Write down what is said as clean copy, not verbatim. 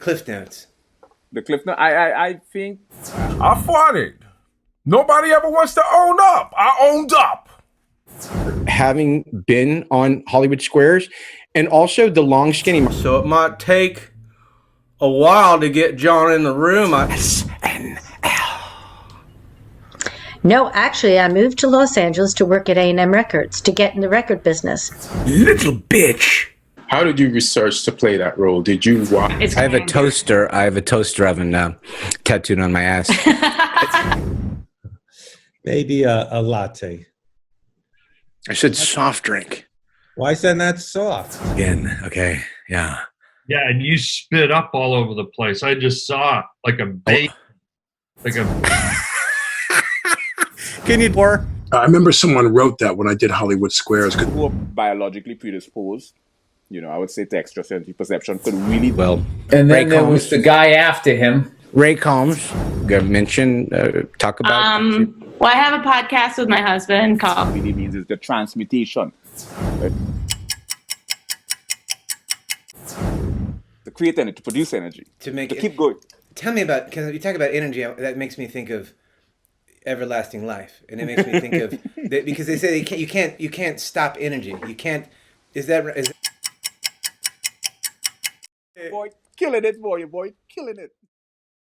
Cliff Notes. The Cliff Notes. I think I farted. Nobody ever wants to own up. I owned up. Having been on Hollywood Squares, and also the long skinny. So it might take a while to get John in the room. No, actually, I moved to Los Angeles to work at A&M Records to get in the record business. Little bitch. How did you research to play that role? Did you watch? I have a toaster. I have a toaster oven tattooed on my ass. Maybe a latte. I said soft drink. Why is that not soft? Again, okay, yeah. Yeah, and you spit up all over the place. I just saw it like a bait. Like a. Can you pour? I remember someone wrote that when I did Hollywood Squares. who are biologically predisposed, you know, I would say to extrasensory perception could really Well, And then Ray there Combs. was the guy after him. Ray Combs, talk about. Well, I have a podcast with my husband called really means is the transmutation. Right? To create energy, to produce energy, To make to it, keep going. Tell me about, because you talk about energy, that makes me think of everlasting life, and it makes me think of because they say you can't stop energy. You can't. Is that Boy, killing it, boy, killing it.